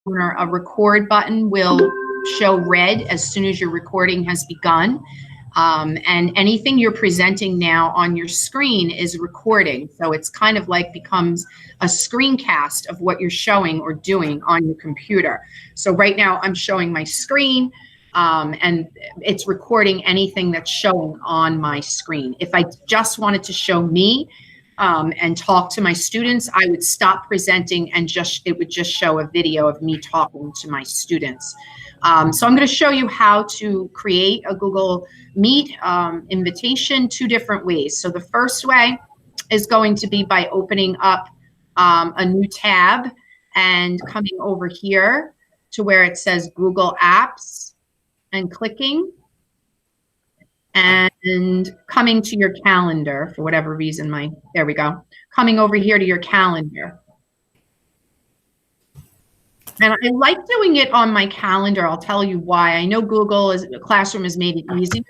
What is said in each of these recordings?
a record button will show red as soon as your recording has begun. And anything you're presenting now on your screen is recording. So it's kind of like becomes a screencast of what you're showing or doing on your computer. So right now I'm showing my screen, and it's recording anything that's showing on my screen. If I just wanted to show me and talk to my students, I would stop presenting and it would just show a video of me talking to my students. So I'm going to show you how to create a Google Meet invitation 2 different ways. So the first way is going to be by opening up a new tab and coming over here to where it says Google Apps and clicking and coming to your calendar for whatever reason. There we go. Coming over here to your calendar. And I like doing it on my calendar. I'll tell you why. I know Google Classroom has made it easier,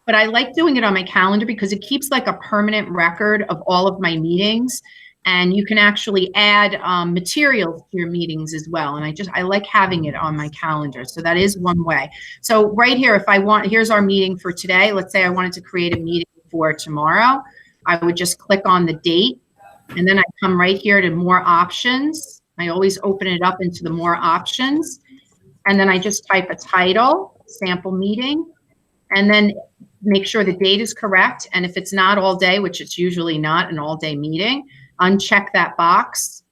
but I like doing it on my calendar because it keeps like a permanent record of all of my meetings. And you can actually add materials to your meetings as well. And I like having it on my calendar. So that is one way. So right here, here's our meeting for today. Let's say I wanted to create a meeting for tomorrow. I would just click on the date, and then I come right here to more options. I always open it up into the more options. And then I just type a title, sample meeting, and then make sure the date is correct. And if it's not all day, which it's usually not an all day meeting, uncheck that box.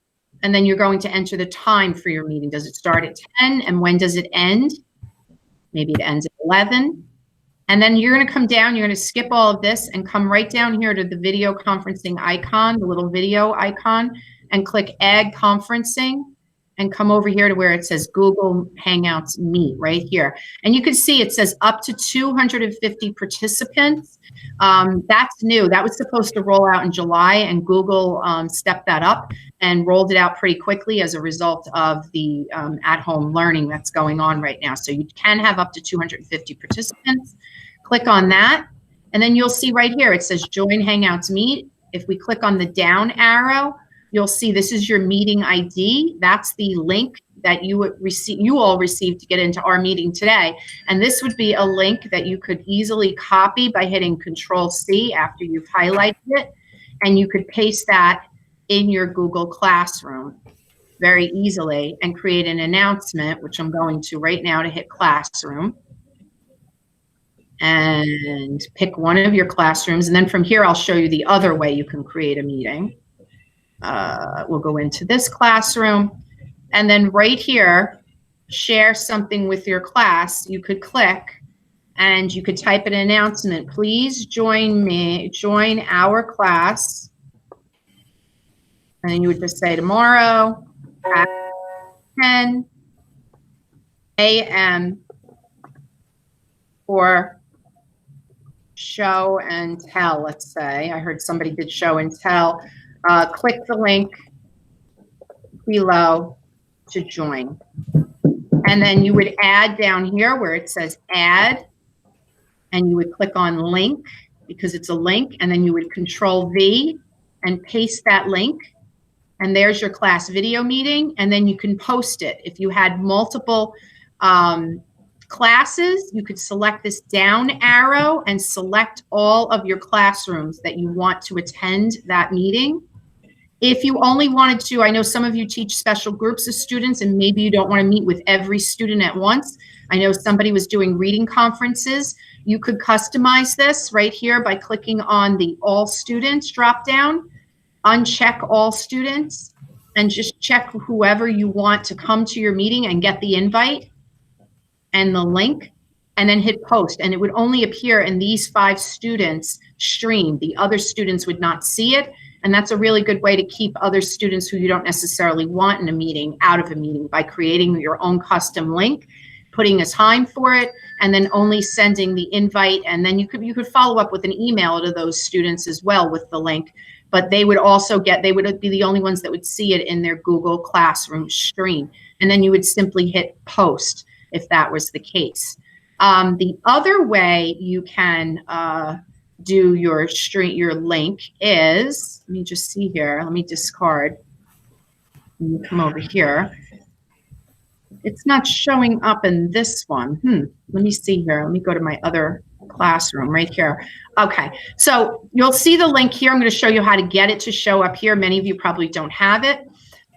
And then you're going to enter the time for your meeting. Does it start at 10? And when does it end? Maybe it ends at 11. And then you're going to come down, you're going to skip all of this and come right down here to the video conferencing icon, the little video icon, and click Add Conferencing, and come over here to where it says Google Hangouts Meet right here. And you can see it says up to 250 participants. That's new. That was supposed to roll out in July, and Google stepped that up and rolled it out pretty quickly as a result of the at-home learning that's going on right now. So you can have up to 250 participants. Click on that, and then you'll see right here it says Join Hangouts Meet. If we click on the down arrow, you'll see this is your meeting ID. That's the link that you all received to get into our meeting today. And this would be a link that you could easily copy by hitting Control-C after you've highlighted it. And you could paste that in your Google Classroom very easily and create an announcement, which I'm going to right now to hit Classroom. And pick one of your classrooms. And then from here, I'll show you the other way you can create a meeting. We'll go into this classroom, and then right here, share something with your class. You could click and you could type an announcement. Please join our class. And then you would just say tomorrow at 10 a.m. for show and tell, let's say. I heard somebody did show and tell. Click the link below to join. And then you would add down here where it says add, and you would click on link because it's a link, and then you would Control-V and paste that link. And there's your class video meeting, and then you can post it. If you had multiple classes, you could select this down arrow and select all of your classrooms that you want to attend that meeting. If you only wanted to, I know some of you teach special groups of students and maybe you don't want to meet with every student at once. I know somebody was doing reading conferences. You could customize this right here by clicking on the All Students drop down, uncheck All Students, and just check whoever you want to come to your meeting and get the invite and the link, and then hit post. And it would only appear in these 5 students stream. The other students would not see it. And that's a really good way to keep other students who you don't necessarily want in a meeting out of a meeting by creating your own custom link, putting a time for it, and then only sending the invite. And then you could follow up with an email to those students as well with the link. But they would be the only ones that would see it in their Google Classroom stream. And then you would simply hit post if that was the case. The other way you can do your link is, let me just see here, let me discard. Let me come over here. It's not showing up in this one. Let me see here. Let me go to my other classroom right here. Okay, so you'll see the link here. I'm going to show you how to get it to show up here. Many of you probably don't have it.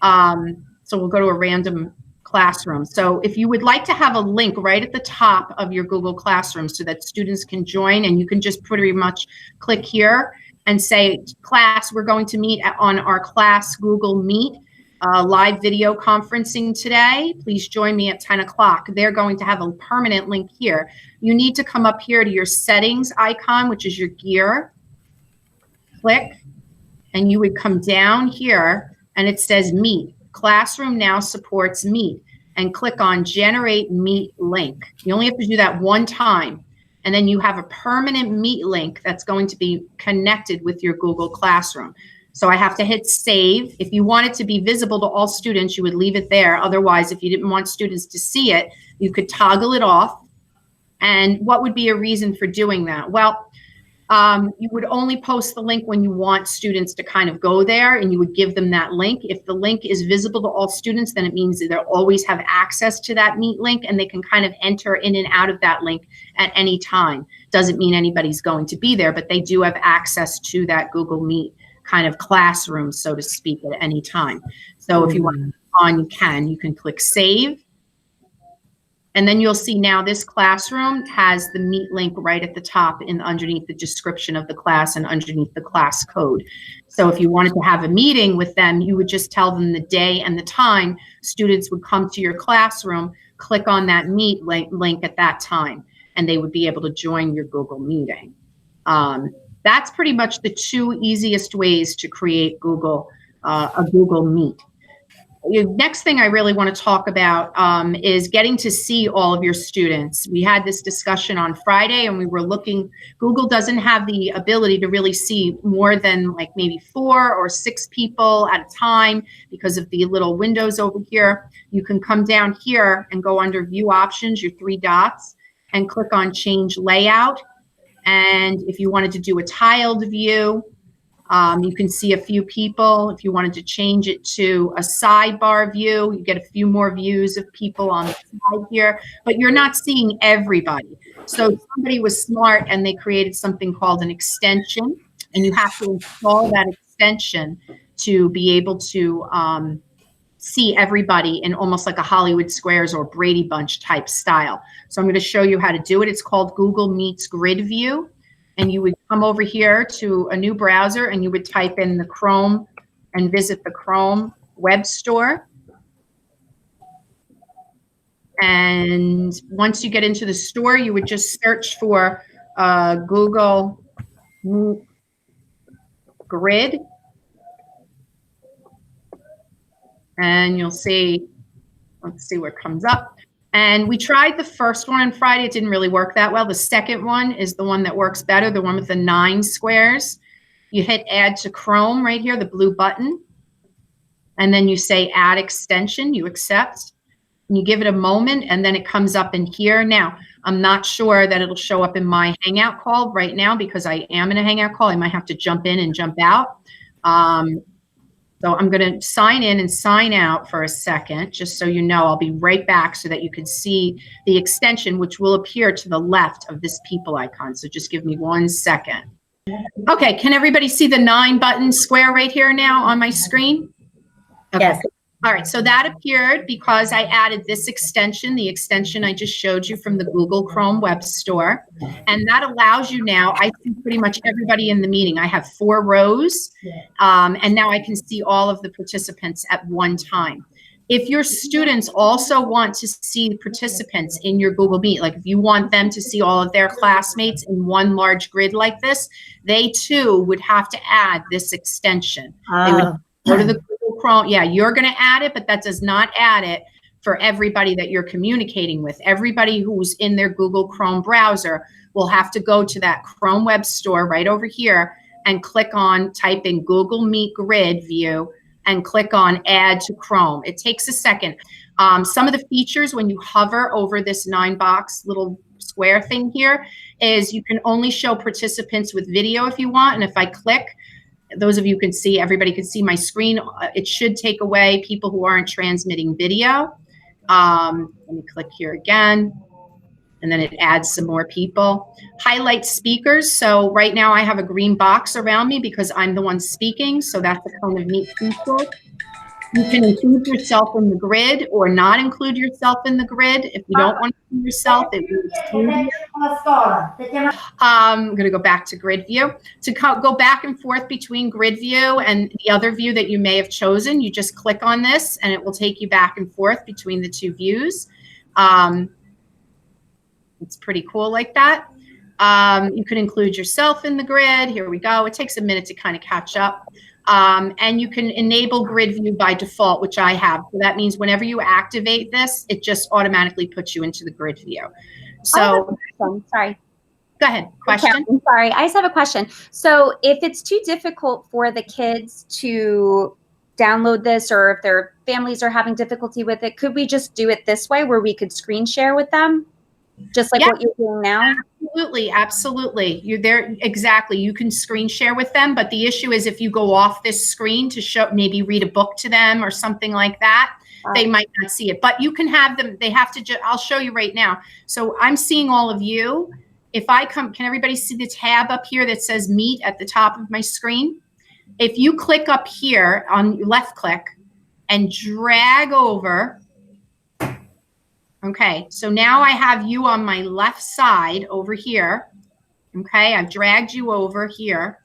So we'll go to a random classroom. So if you would like to have a link right at the top of your Google Classroom so that students can join, and you can just pretty much click here and say, class, we're going to meet on our class Google Meet. Live video conferencing today. Please join me at 10 o'clock. They're going to have a permanent link here. You need to come up here to your settings icon, which is your gear. Click, and you would come down here, and it says Meet. Classroom now supports Meet. And click on Generate Meet Link. You only have to do that one time. And then you have a permanent Meet link that's going to be connected with your Google Classroom. So I have to hit save. If you want it to be visible to all students, you would leave it there. Otherwise, if you didn't want students to see it, you could toggle it off. And what would be a reason for doing that? Well, you would only post the link when you want students to kind of go there, and you would give them that link. If the link is visible to all students, then it means that they'll always have access to that Meet link, and they can kind of enter in and out of that link at any time. Doesn't mean anybody's going to be there, but they do have access to that Google Meet kind of classroom, so to speak, at any time. So if you want to you can click save. And then you'll see now this classroom has the Meet link right at the top and underneath the description of the class and underneath the class code. So if you wanted to have a meeting with them, you would just tell them the day and the time. Students would come to your classroom, click on that Meet link at that time, and they would be able to join your Google meeting. That's pretty much the two easiest ways to create a Google Meet. The next thing I really want to talk about is getting to see all of your students. We had this discussion on Friday, and we were looking, Google doesn't have the ability to really see more than like maybe 4 or 6 people at a time because of the little windows over here. You can come down here and go under View Options, your 3 dots, and click on Change Layout. And if you wanted to do a tiled view, you can see a few people. If you wanted to change it to a sidebar view, you get a few more views of people on the side here, but you're not seeing everybody. So somebody was smart and they created something called an extension, and you have to install that extension to be able to see everybody in almost like a Hollywood Squares or Brady Bunch type style. So I'm going to show you how to do it. It's called Google Meets Grid View. And you would come over here to a new browser and you would type in the Chrome and visit the Chrome web store. And once you get into the store, you would just search for Google Meet Grid. And you'll see, let's see what comes up. And we tried the first one on Friday. It didn't really work that well. The second one is the one that works better, the one with the 9 squares. You hit Add to Chrome right here, the blue button. And then you say Add Extension, you accept. And you give it a moment, and then it comes up in here. Now, I'm not sure that it'll show up in my Hangout call right now because I am in a Hangout call. I might have to jump in and jump out. So I'm going to sign in and sign out for a second, just so you know. I'll be right back so that you can see the extension, which will appear to the left of this people icon. So just give me 1 second. Okay, can everybody see the 9 button square right here now on my screen? Okay. Yes. All right, so that appeared because I added this extension, the extension I just showed you from the Google Chrome Web Store. And that allows you now, I see pretty much everybody in the meeting. I have 4 rows, and now I can see all of the participants at one time. If your students also want to see the participants in your Google Meet, like if you want them to see all of their classmates in one large grid like this, they too would have to add this extension. They would go to the Google Chrome. Yeah, you're going to add it, but that does not add it for everybody that you're communicating with. Everybody who's in their Google Chrome browser will have to go to that Chrome Web Store right over here and click on, type in Google Meet Grid View and click on Add to Chrome. It takes a second. Some of the features when you hover over this 9-box little square thing here is you can only show participants with video if you want. And if I click, those of you can see, everybody can see my screen. It should take away people who aren't transmitting video. Let me click here again. And then it adds some more people. Highlight speakers. So right now I have a green box around me because I'm the one speaking. So that's a kind of neat feature. You can include yourself in the grid or not include yourself in the grid. If you don't want to include yourself, it will exclude you. I'm going to go back to grid view. To go back and forth between grid view and the other view that you may have chosen, you just click on this and it will take you back and forth between the two views. It's pretty cool like that. You can include yourself in the grid. Here we go. It takes a minute to kind of catch up. And you can enable grid view by default, which I have. So that means whenever you activate this, it just automatically puts you into the grid view. So, sorry. Go ahead. Question? Okay, I'm sorry. I just have a question. So if it's too difficult for the kids to download this, or if their families are having difficulty with it, could we just do it this way where we could screen share with them? Just like what you're doing now? Absolutely, absolutely. You're there, exactly. You can screen share with them, but the issue is if you go off this screen to show, maybe read a book to them or something like that, they might not see it. But you can have them, they have to, I'll show you right now. So I'm seeing all of you. If I come, can everybody see the tab up here that says Meet at the top of my screen? If you click up here on left click and drag over, okay, so now I have you on my left side over here. Okay, I've dragged you over here.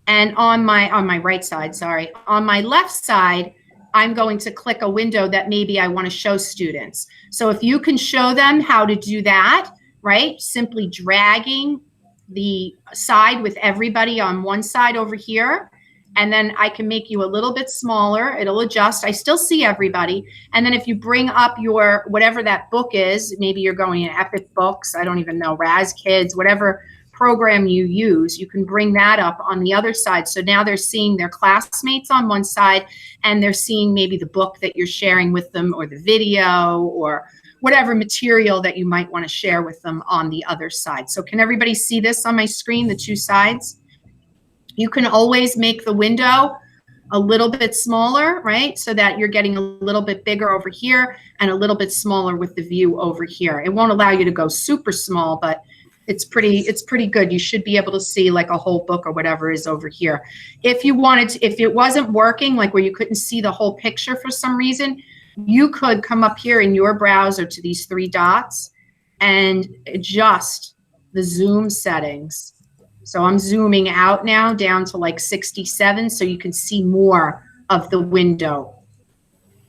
And on my right side, sorry, on my left side, I'm going to click a window that maybe I want to show students. So if you can show them how to do that, right? Simply dragging the side with everybody on one side over here. And then I can make you a little bit smaller. It'll adjust. I still see everybody. And then if you bring up your, whatever that book is, maybe you're going in Epic Books, I don't even know, Raz Kids, whatever program you use, you can bring that up on the other side. So now they're seeing their classmates on one side and they're seeing maybe the book that you're sharing with them or the video or whatever material that you might want to share with them on the other side. So can everybody see this on my screen, the two sides? You can always make the window a little bit smaller, right? So that you're getting a little bit bigger over here and a little bit smaller with the view over here. It won't allow you to go super small, but it's pretty good. You should be able to see like a whole book or whatever is over here. If you wanted to, if it wasn't working, like where you couldn't see the whole picture for some reason, you could come up here in your browser to these three dots and adjust the zoom settings. So I'm zooming out now down to like 67 so you can see more of the window.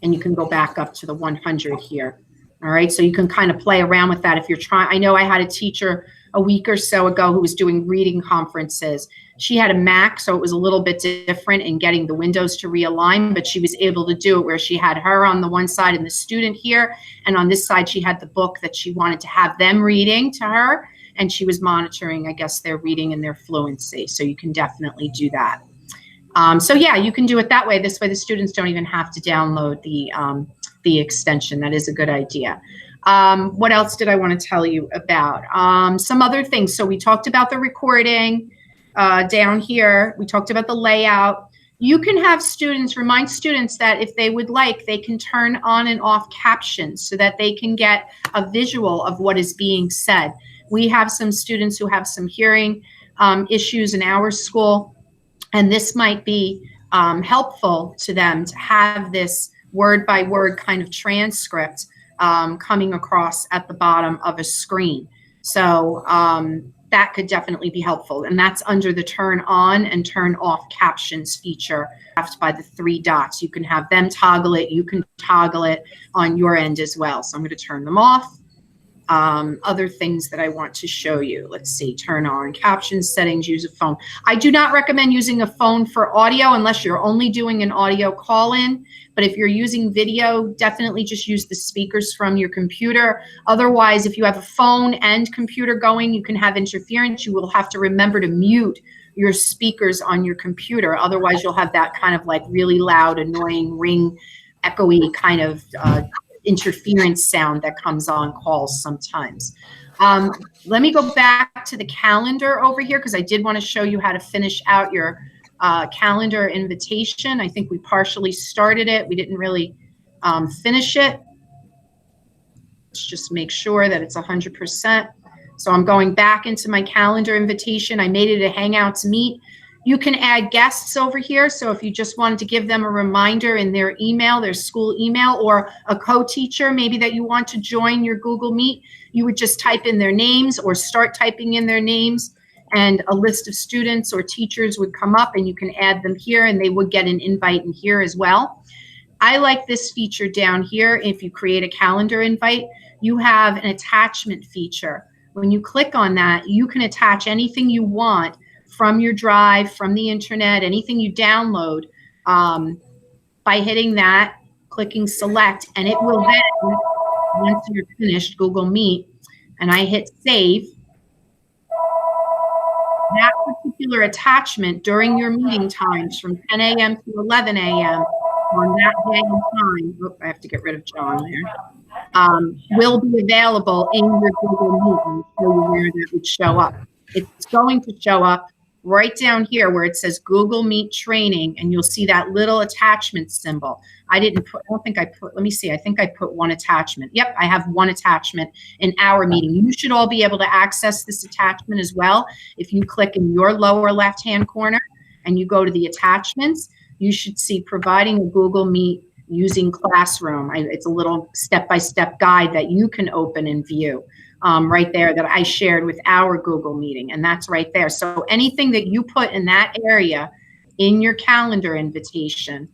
And you can go back up to the 100 here. All right, so you can kind of play around with that if you're trying. I know I had a teacher a week or so ago who was doing reading conferences. She had a Mac, so it was a little bit different in getting the windows to realign, but she was able to do it where she had her on the one side and the student here, and on this side she had the book that she wanted to have them reading to her, and she was monitoring, I guess, their reading and their fluency. So you can definitely do that. So yeah, you can do it that way. This way the students don't even have to download the extension. That is a good idea. What else did I want to tell you about? Some other things. So we talked about the recording down here. We talked about the layout. You can have students, remind students that if they would like, they can turn on and off captions so that they can get a visual of what is being said. We have some students who have some hearing issues in our school, and this might be helpful to them to have this word by word kind of transcript coming across at the bottom of a screen. So that could definitely be helpful. And that's under the turn on and turn off captions feature by the three dots. You can have them toggle it. You can toggle it on your end as well. So I'm going to turn them off. Other things that I want to show you. Let's see, turn on captions, settings, use a phone. I do not recommend using a phone for audio unless you're only doing an audio call-in. But if you're using video, definitely just use the speakers from your computer. Otherwise, if you have a phone and computer going, you can have interference. You will have to remember to mute your speakers on your computer. Otherwise, you'll have that kind of like really loud, annoying, ring, echoey kind of interference sound that comes on calls sometimes. Let me go back to the calendar over here because I did want to show you how to finish out your calendar invitation. I think we partially started it. We didn't really finish it. Let's just make sure that it's 100%. So I'm going back into my calendar invitation. I made it a Hangouts Meet. You can add guests over here. So if you just wanted to give them a reminder in their email, their school email, or a co-teacher maybe that you want to join your Google Meet, you would just type in their names or start typing in their names, and a list of students or teachers would come up, and you can add them here, and they would get an invite in here as well. I like this feature down here. If you create a calendar invite, you have an attachment feature. When you click on that, you can attach anything you want from your drive, from the internet, anything you download, by hitting that, clicking select, and it will then, once you're finished Google Meet, and I hit save, that particular attachment during your meeting times from 10 a.m. to 11 a.m. on that day and time, oh, I have to get rid of John there, will be available in your Google Meet, and show you where that would show up. It's going to show up right down here where it says Google Meet training, and you'll see that little attachment symbol. I don't think I put, let me see, I think I put one attachment. Yep, I have one attachment in our meeting. You should all be able to access this attachment as well. If you click in your lower left-hand corner and you go to the attachments, you should see providing a Google Meet using Classroom. It's a little step-by-step guide that you can open and view. Right there that I shared with our Google meeting, and that's right there. So anything that you put in that area in your calendar invitation,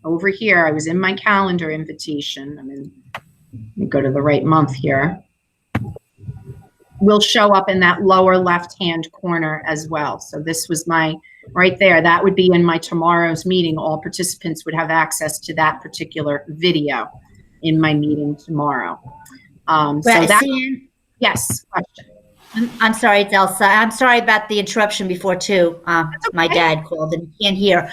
over here, I was in my calendar invitation. Let me go to the right month here. Will show up in that lower left-hand corner as well. So this was my, right there, that would be in my tomorrow's meeting. All participants would have access to that particular video in my meeting tomorrow. So that, yes, question. I'm sorry, it's Elsa. I'm sorry about the interruption before too. My dad called and he can't hear.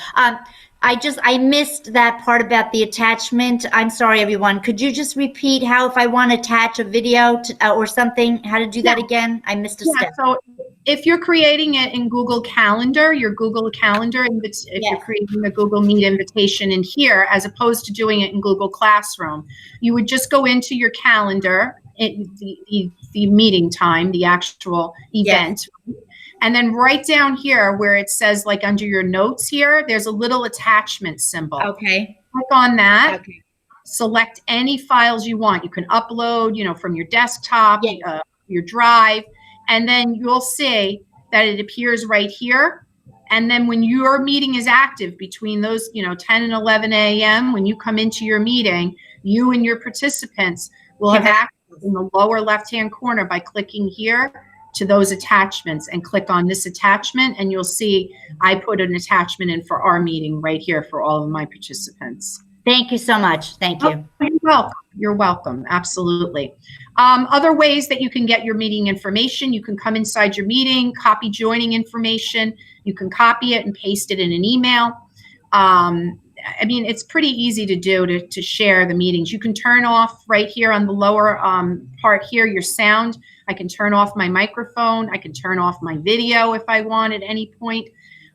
I missed that part about the attachment. I'm sorry, everyone. Could you just repeat how, if I want to attach a video to, or something, how to do that again? I missed a step. So if you're creating it in Google Calendar, your Google Calendar, if you're creating a Google Meet invitation in here, as opposed to doing it in Google Classroom, you would just go into your calendar, the meeting time, the actual event. Yes. And then right down here where it says, like under your notes here, there's a little attachment symbol. Okay. Click on that. Okay. Select any files you want. You can upload, from your desktop, your drive, and then you'll see that it appears right here. And then when your meeting is active between those, 10 and 11 a.m., when you come into your meeting, you and your participants will have access in the lower left-hand corner by clicking here to those attachments, and click on this attachment, and you'll see I put an attachment in for our meeting right here for all of my participants. Thank you so much. Thank you. Oh, you're welcome. You're welcome. Absolutely. Other ways that you can get your meeting information, you can come inside your meeting, copy joining information. You can copy it and paste it in an email. It's pretty easy to do to share the meetings. You can turn off right here on the lower part here, your sound. I can turn off my microphone. I can turn off my video if I want at any point.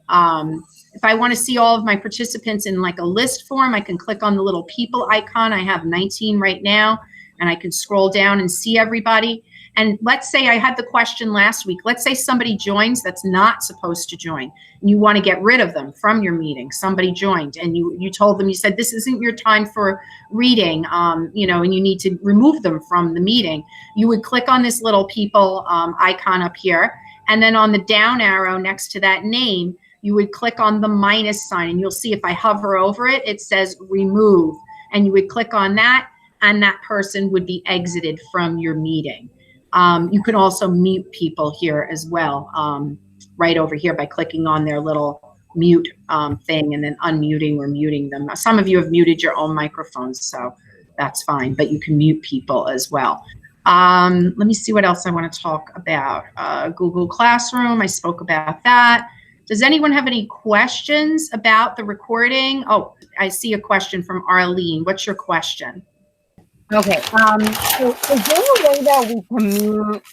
If I want to see all of my participants in like a list form, I can click on the little people icon. I have 19 right now, and I can scroll down and see everybody. And let's say I had the question last week. Let's say somebody joins that's not supposed to join, and you want to get rid of them from your meeting. Somebody joined, and you told them, you said, this isn't your time for reading, and you need to remove them from the meeting. You would click on this little people icon up here, and then on the down arrow next to that name, you would click on the minus sign, and you'll see if I hover over it, it says remove, and you would click on that, and that person would be exited from your meeting. You can also mute people here as well, right over here by clicking on their little mute thing and then unmuting or muting them. Now, some of you have muted your own microphones, so that's fine, but you can mute people as well. Let me see what else I want to talk about. Google Classroom, I spoke about that. Does anyone have any questions about the recording? Oh, I see a question from Arlene. What's your question? Okay, so is there a way that we can mute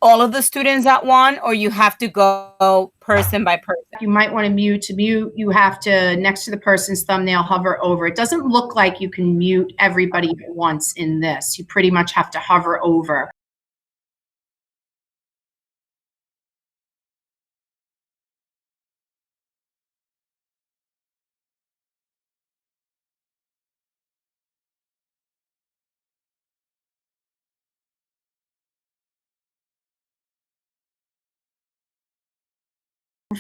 all of the students at one, or you have to go person by person? You might want to mute. To mute, you have to, next to the person's thumbnail, hover over. It doesn't look like you can mute everybody at once in this. You pretty much have to hover over.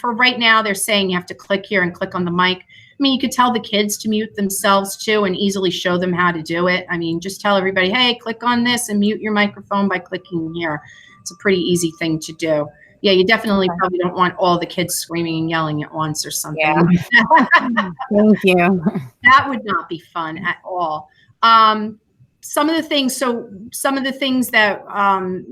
For right now, they're saying you have to click here and click on the mic. I mean, you could tell the kids to mute themselves too and easily show them how to do it. I mean, just tell everybody, hey, click on this and mute your microphone by clicking here. It's a pretty easy thing to do. Yeah, you definitely probably don't want all the kids screaming and yelling at once or something. Yeah. Thank you. That would not be fun at all. Some of the things that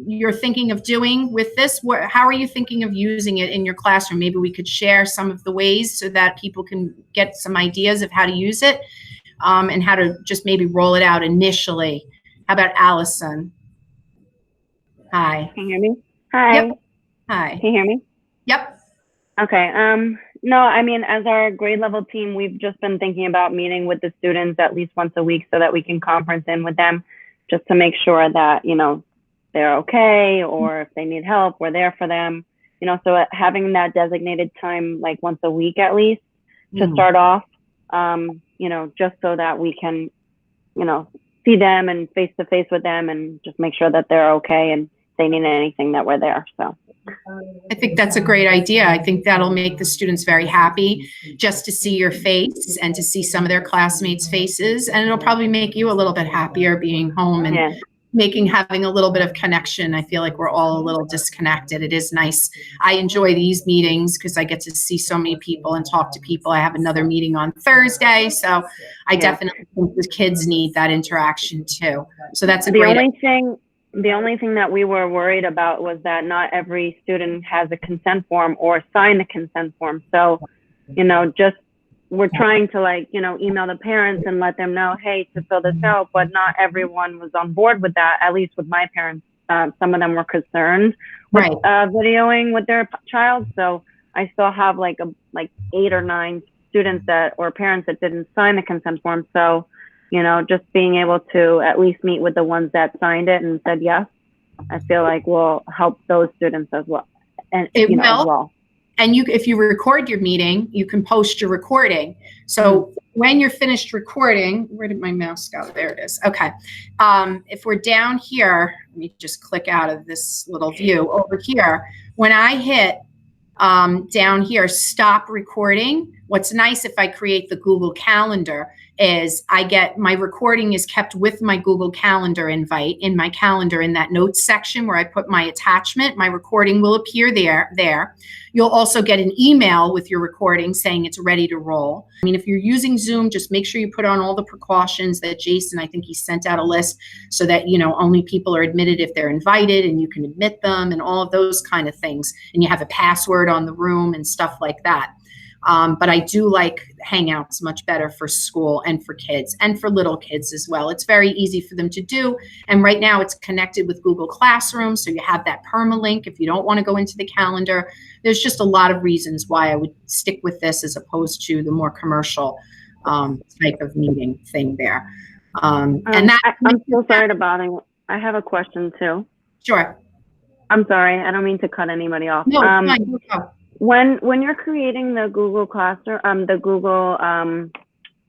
you're thinking of doing with this, how are you thinking of using it in your classroom? Maybe we could share some of the ways so that people can get some ideas of how to use it, and how to just maybe roll it out initially. How about Allison? Hi. Can you hear me? Hi. Yep. Hi. Can you hear me? Yep. Okay. No, I mean, as our grade level team, we've just been thinking about meeting with the students at least once a week so that we can conference in with them just to make sure that, you know, they're okay, or if they need help, we're there for them. You know, so having that designated time, like once a week at least, to start off, you know, just so that we can, you know, see them and face to face with them and just make sure that they're okay, and if they need anything, that we're there. So I think that's a great idea. I think that'll make the students very happy just to see your face and to see some of their classmates' faces. And it'll probably make you a little bit happier being home and having a little bit of connection. I feel like we're all a little disconnected. It is nice. I enjoy these meetings because I get to see so many people and talk to people. I have another meeting on Thursday. So I definitely think the kids need that interaction too. So that's a great idea. The only thing that we were worried about was that not every student has a consent form or signed the consent form. So, you know, just we're trying to, like, you know, email the parents and let them know, hey, to fill this out, but not everyone was on board with that, at least with my parents. Some of them were concerned with videoing with their child. So I still have like 8 or 9 students or parents that didn't sign the consent form. So, you know, just being able to at least meet with the ones that signed it and said yes, I feel like will help those students as well. And it will. As well. And if you record your meeting, you can post your recording. So when you're finished recording, where did my mouse go? There it is. Okay. If we're down here, let me just click out of this little view over here. When I hit down here, stop recording. What's nice if I create the Google Calendar is my recording is kept with my Google Calendar invite in my calendar in that notes section where I put my attachment. My recording will appear there. You'll also get an email with your recording saying it's ready to roll. I mean, if you're using Zoom, just make sure you put on all the precautions that Jason, I think he sent out a list so that, you know, only people are admitted if they're invited and you can admit them and all of those kind of things. And you have a password on the room and stuff like that. But I do like Hangouts much better for school and for kids and for little kids as well. It's very easy for them to do. And right now it's connected with Google Classroom. So you have that permalink if you don't want to go into the calendar. There's just a lot of reasons why I would stick with this as opposed to the more commercial type of meeting thing there. I'm so sorry to bother you. I have a question too. Sure. I'm sorry. I don't mean to cut anybody off. No, it's fine. No. When you're creating the Google Classroom, the Google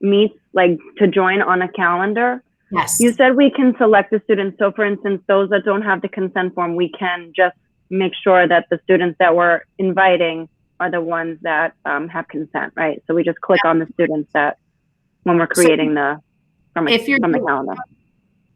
Meets, like to join on a calendar, yes, you said we can select the students. So for instance, those that don't have the consent form, we can just make sure that the students that we're inviting are the ones that have consent, right? So we just click on the students that when we're creating from the calendar.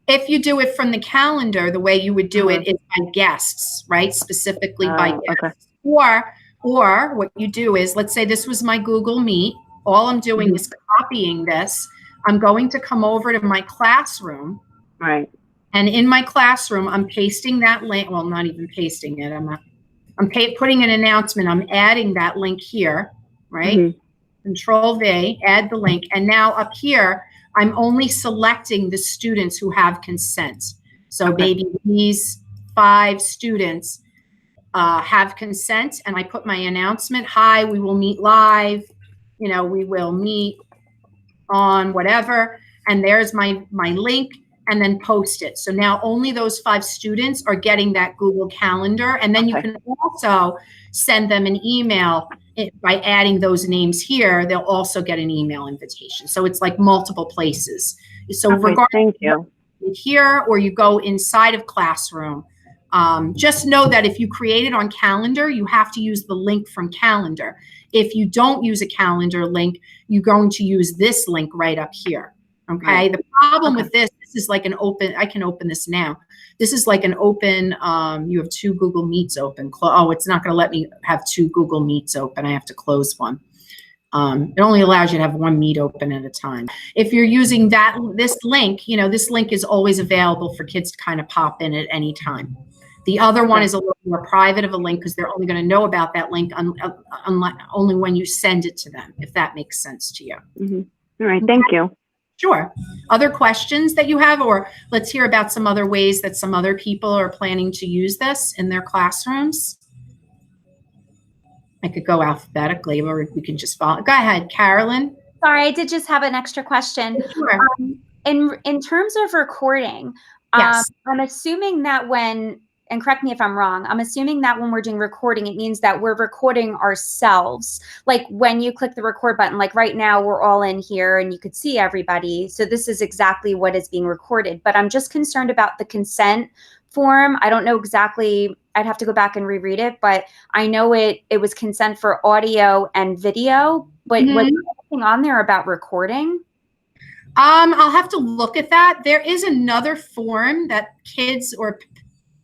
If you do it from the calendar, the way you would do it is by guests, right? Specifically by guests. Okay. Or what you do is, let's say this was my Google Meet. All I'm doing is copying this. I'm going to come over to my classroom. Right. And in my classroom, I'm pasting that link. Well, not even pasting it. I'm putting an announcement. I'm adding that link here, right? Control V, add the link. And now up here, I'm only selecting the students who have consent. So maybe these 5 students have consent, and I put my announcement, hi, we will meet live, we will meet on whatever, and there's my link, and then post it. So now only those 5 students are getting that Google Calendar, and then you can also send them an email by adding those names here. They'll also get an email invitation. So it's like multiple places. So regardless, thank you. Here or you go inside of Classroom, just know that if you create it on Calendar, you have to use the link from Calendar. If you don't use a Calendar link, you're going to use this link right up here. Okay. Right. The problem with this is like an open, I can open this now. This is like an open, you have 2 Google Meets open. Oh, it's not going to let me have 2 Google Meets open. I have to close one. It only allows you to have 1 meet open at a time. If you're using this link, this link is always available for kids to kind of pop in at any time. The other one is a little more private of a link because they're only going to know about that link only when you send it to them, if that makes sense to you. Mm-hmm. All right, thank you. Sure. Other questions that you have, or let's hear about some other ways that some other people are planning to use this in their classrooms. I could go alphabetically, or we can just follow. Go ahead, Carolyn. Sorry, I did just have an extra question. Sure. In terms of recording, yes. I'm assuming that and correct me if I'm wrong, I'm assuming that when we're doing recording, it means that we're recording ourselves. Like when you click the record button, like right now we're all in here and you could see everybody. So this is exactly what is being recorded. But I'm just concerned about the consent form. I don't know exactly, I'd have to go back and reread it, but I know it was consent for audio and video, but was there anything on there about recording? I'll have to look at that. There is another form that kids or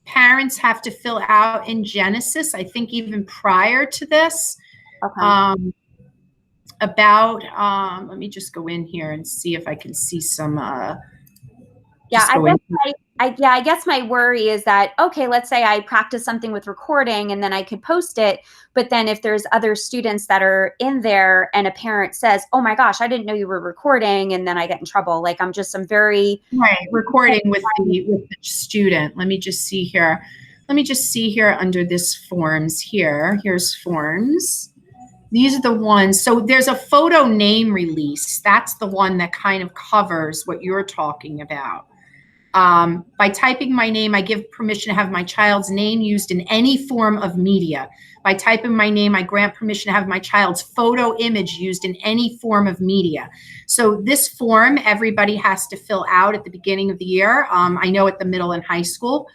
parents have to fill out in Genesis, I think even prior to this. Okay. Let me just go in here and see if I can see some, I guess my worry is that, okay, let's say I practice something with recording and then I could post it. But then if there's other students that are in there and a parent says, oh my gosh, I didn't know you were recording, and then I get in trouble. Like I'm very recording with the student. Let me just see here. Under this forms here. Here's forms. These are the ones. So there's a photo name release. That's the one that kind of covers what you're talking about. By typing my name, I give permission to have my child's name used in any form of media. By typing my name, I grant permission to have my child's photo image used in any form of media. So this form, everybody has to fill out at the beginning of the year. I know at the middle and high school.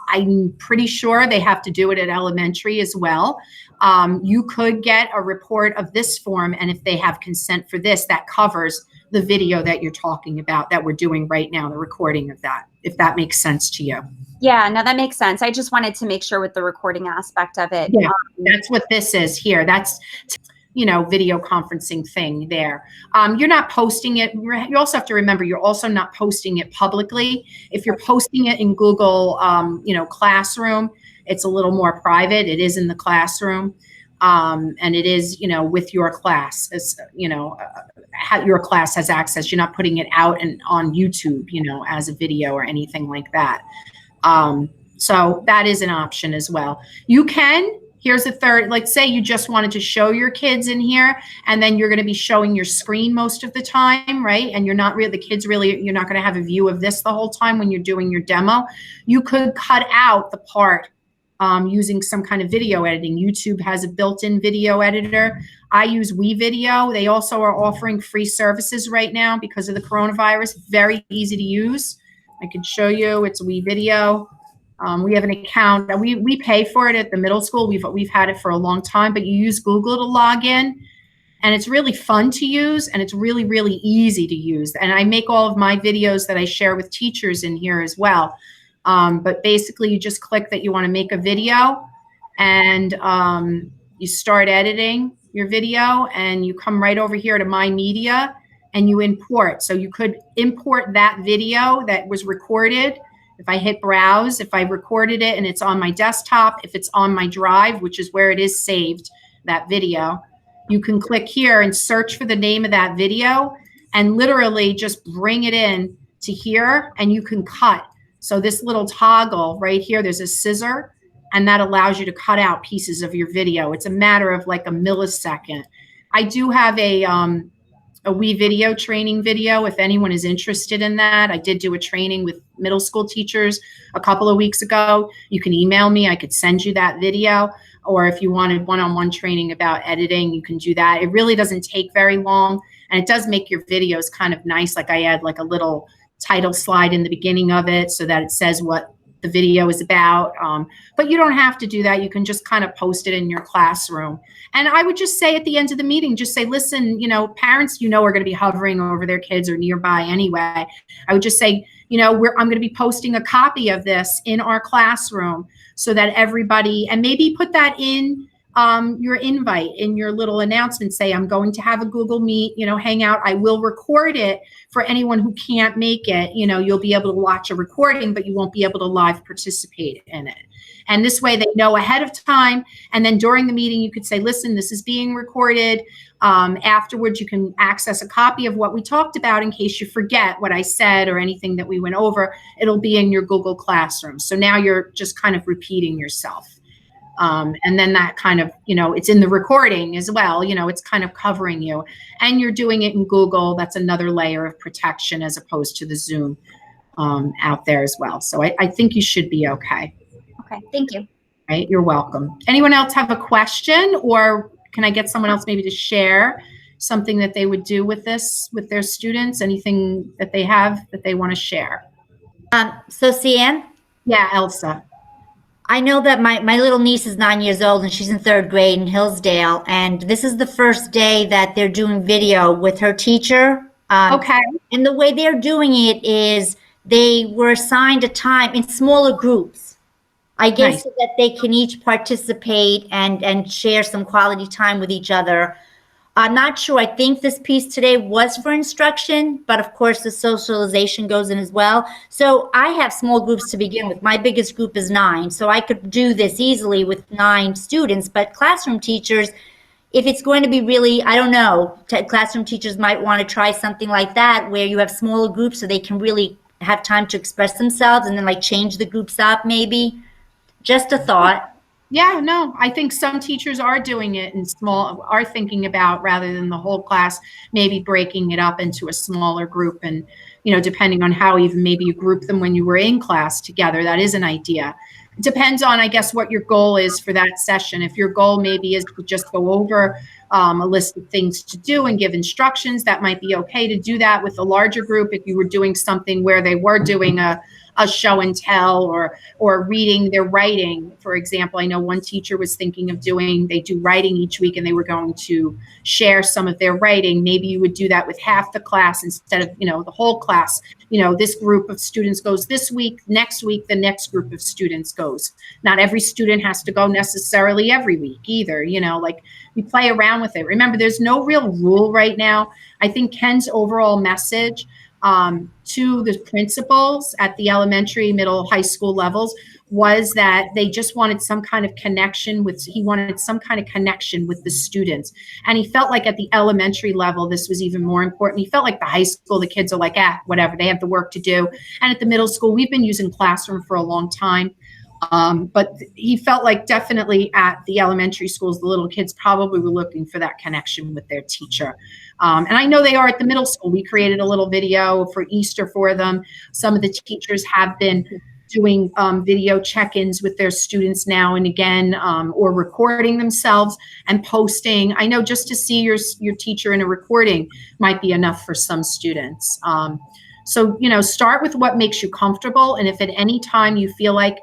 I'm pretty sure they have to do it at elementary as well. You could get a report of this form, and if they have consent for this, that covers the video that you're talking about that we're doing right now, the recording of that, if that makes sense to you. Yeah, no, that makes sense. I just wanted to make sure with the recording aspect of it. Yeah, that's what this is here. That's, video conferencing thing there. You're not posting it. You also have to remember, you're also not posting it publicly. If you're posting it in Google, Classroom, it's a little more private. It is in the classroom. And it is, with your class, as your class has access. You're not putting it out and on YouTube, as a video or anything like that. So that is an option as well. You can, here's the third, like say you just wanted to show your kids in here, and then you're going to be showing your screen most of the time, right? And you're not really, you're not going to have a view of this the whole time when you're doing your demo. You could cut out the part using some kind of video editing. YouTube has a built-in video editor. I use WeVideo. They also are offering free services right now because of the coronavirus. Very easy to use. I can show you. It's WeVideo. We have an account. We pay for it at the middle school. We've had it for a long time, but you use Google to log in, and it's really fun to use, and it's really, really easy to use. And I make all of my videos that I share with teachers in here as well. But basically you just click that you want to make a video, and you start editing your video, and you come right over here to My Media and you import. So you could import that video that was recorded. If I hit browse, if I recorded it and it's on my desktop, if it's on my drive, which is where it is saved, that video, you can click here and search for the name of that video and literally just bring it in to here, and you can cut. So this little toggle right here, there's a scissor, and that allows you to cut out pieces of your video. It's a matter of like a millisecond. I do have a WeVideo training video if anyone is interested in that. I did do a training with middle school teachers a couple of weeks ago. You can email me. I could send you that video. Or if you wanted one-on-one training about editing, you can do that. It really doesn't take very long, and it does make your videos kind of nice. Like I add like a little title slide in the beginning of it so that it says what the video is about. But you don't have to do that. You can just kind of post it in your classroom. And I would just say at the end of the meeting, just say, listen, parents, are going to be hovering over their kids or nearby anyway. I would just say, I'm going to be posting a copy of this in our classroom so that everybody, and maybe put that in your invite, in your little announcement, say, I'm going to have a Google Meet, hangout. I will record it for anyone who can't make it. You'll be able to watch a recording, but you won't be able to live participate in it. And this way they know ahead of time. And then during the meeting, you could say, listen, this is being recorded. Afterwards, you can access a copy of what we talked about in case you forget what I said or anything that we went over. It'll be in your Google Classroom. So now you're just kind of repeating yourself. And then that kind of, it's in the recording as well, it's kind of covering you, and you're doing it in Google. That's another layer of protection as opposed to the Zoom out there as well. So I think you should be okay. Okay, thank you. Right, you're welcome. Anyone else have a question, or can I get someone else maybe to share something that they would do with this, with their students, anything that they have that they want to share? So Cian? Yeah, Elsa. I know that my little niece is 9 years old and she's in 3rd grade in Hillsdale. And this is the first day that they're doing video with her teacher. Okay. And the way they're doing it is they were assigned a time in smaller groups. I guess Nice. so that they can each participate and share some quality time with each other. I'm not sure. I think this piece today was for instruction, but of course the socialization goes in as well. So I have small groups to begin with. My biggest group is 9, so I could do this easily with 9 students. But classroom teachers, if it's going to be really, I don't know, classroom teachers might want to try something like that where you have smaller groups so they can really have time to express themselves and then like change the groups up maybe. Just a thought. Yeah, no, I think some teachers are doing it in small, are thinking about, rather than the whole class, maybe breaking it up into a smaller group. And, depending on how even maybe you group them when you were in class together, that is an idea. It depends on, I guess, what your goal is for that session. If your goal maybe is to just go over a list of things to do and give instructions, that might be okay to do that with a larger group. If you were doing something where they were doing a show and tell or reading their writing. For example, I know one teacher was thinking of they do writing each week and they were going to share some of their writing. Maybe you would do that with half the class instead of, the whole class. This group of students goes this week, next week, the next group of students goes. Not every student has to go necessarily every week either, like we play around with it. Remember, there's no real rule right now. I think Ken's overall message to the principals at the elementary, middle, high school levels was that they just wanted some kind of connection with the students. And he felt like at the elementary level, this was even more important. He felt like the high school, the kids are like, whatever, they have the work to do. And at the middle school, we've been using Classroom for a long time. But he felt like definitely at the elementary schools, the little kids probably were looking for that connection with their teacher. And I know they are at the middle school. We created a little video for Easter for them. Some of the teachers have been doing video check-ins with their students now and again, or recording themselves and posting. I know just to see your teacher in a recording might be enough for some students. So, start with what makes you comfortable. And if at any time you feel like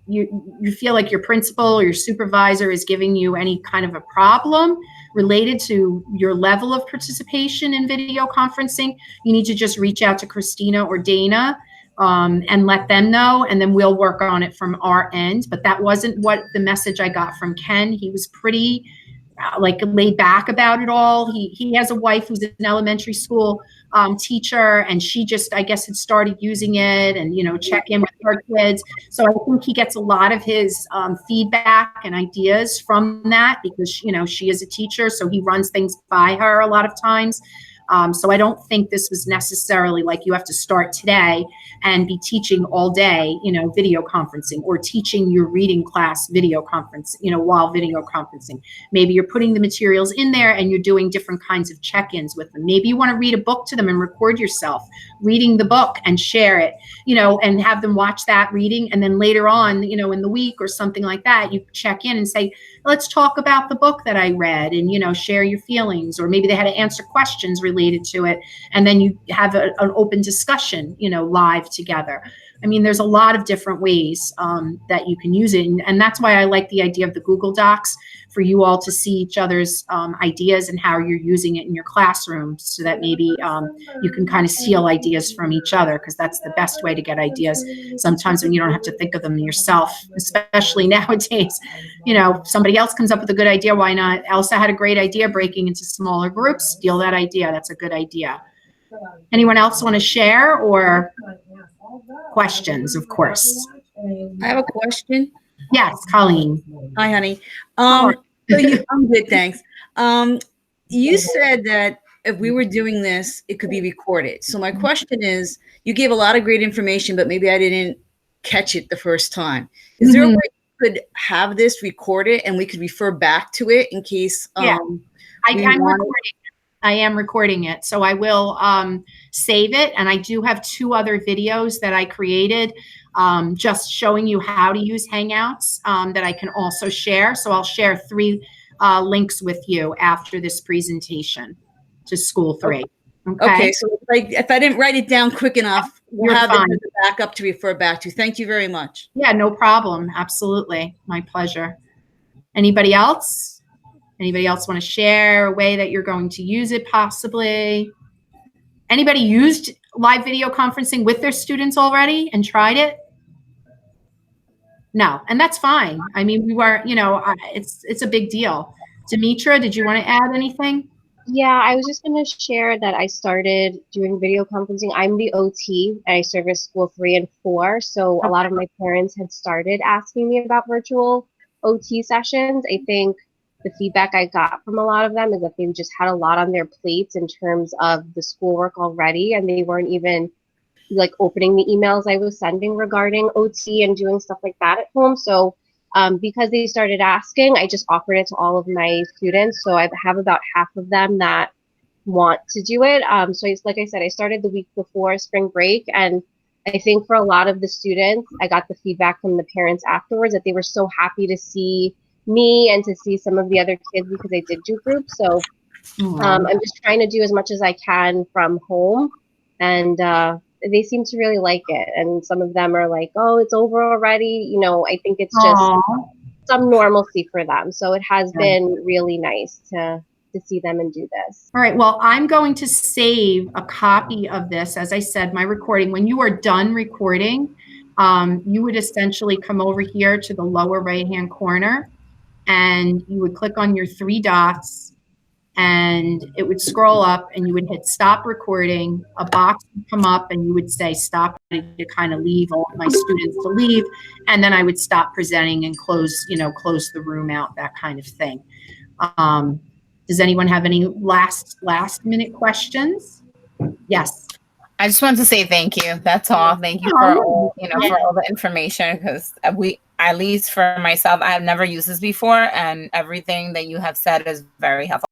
you feel like your principal or your supervisor is giving you any kind of a problem related to your level of participation in video conferencing, you need to just reach out to Christina or Dana and let them know, and then we'll work on it from our end. But that wasn't what the message I got from Ken. He was pretty laid back about it all. He has a wife who's an elementary school teacher, and she just, I guess, had started using it and, check in with her kids. So I think he gets a lot of his feedback and ideas from that because, she is a teacher. So he runs things by her a lot of times. So I don't think this was necessarily like you have to start today and be teaching all day, video conferencing, or teaching your reading class video conference, while video conferencing. Maybe you're putting the materials in there and you're doing different kinds of check-ins with them. Maybe you want to read a book to them and record yourself reading the book and share it, and have them watch that reading. And then later on, in the week or something like that, you check in and say, let's talk about the book that I read, and, share your feelings. Or maybe they had to answer questions related to it. And then you have an open discussion, live together. I mean, there's a lot of different ways that you can use it. And that's why I like the idea of the Google Docs, for you all to see each other's ideas and how you're using it in your classroom, so that maybe you can kind of steal ideas from each other, because that's the best way to get ideas sometimes, when you don't have to think of them yourself, especially nowadays. Somebody else comes up with a good idea. Why not? Elsa had a great idea, breaking into smaller groups. Steal that idea. That's a good idea. Anyone else want to share, or questions, of course? I have a question. Yes, Colleen. Hi, honey. Hi. I'm good, thanks. You said that if we were doing this, it could be recorded. So my question is, you gave a lot of great information, but maybe I didn't catch it the first time. Is there a way you could have this recorded and we could refer back to it in case? Yeah. I am recording it. So I will save it. And I do have 2 other videos that I created, just showing you how to use Hangouts, that I can also share. So I'll share 3 links with you after this presentation to School 3. Okay. So if I didn't write it down quick enough, we'll have it as a backup to refer back to. Thank you very much. Yeah, no problem. Absolutely. My pleasure. Anybody else? Anybody else want to share a way that you're going to use it possibly? Anybody used live video conferencing with their students already and tried it? No, and that's fine. I mean, we were, it's a big deal. Demetra, did you want to add anything? Yeah, I was just going to share that I started doing video conferencing. I'm the OT, and I service School 3 and 4. So a lot of my parents had started asking me about virtual OT sessions. I think the feedback I got from a lot of them is that they just had a lot on their plates in terms of the schoolwork already, and they weren't even like opening the emails I was sending regarding OT and doing stuff like that at home. So because they started asking, I just offered it to all of my students. So I have about half of them that want to do it. So like I said, I started the week before spring break, and I think for a lot of the students, I got the feedback from the parents afterwards that they were so happy to see me and to see some of the other kids, because I did do groups. So I'm just trying to do as much as I can from home, and they seem to really like it. And some of them are like, oh, it's over already. I think it's just some normalcy for them. So it has been really nice to see them and do this. All right. Well, I'm going to save a copy of this. As I said, my recording, when you are done recording, you would essentially come over here to the lower right-hand corner, and you would click on your 3 dots, and it would scroll up, and you would hit stop recording. A box would come up, and you would say stop, to kind of leave all of my students to leave. And then I would stop presenting and close the room out, that kind of thing. Does anyone have any last minute questions? Yes. I just wanted to say thank you. That's all. Thank you for all, for all the information, because at least for myself, I have never used this before, and everything that you have said is very helpful.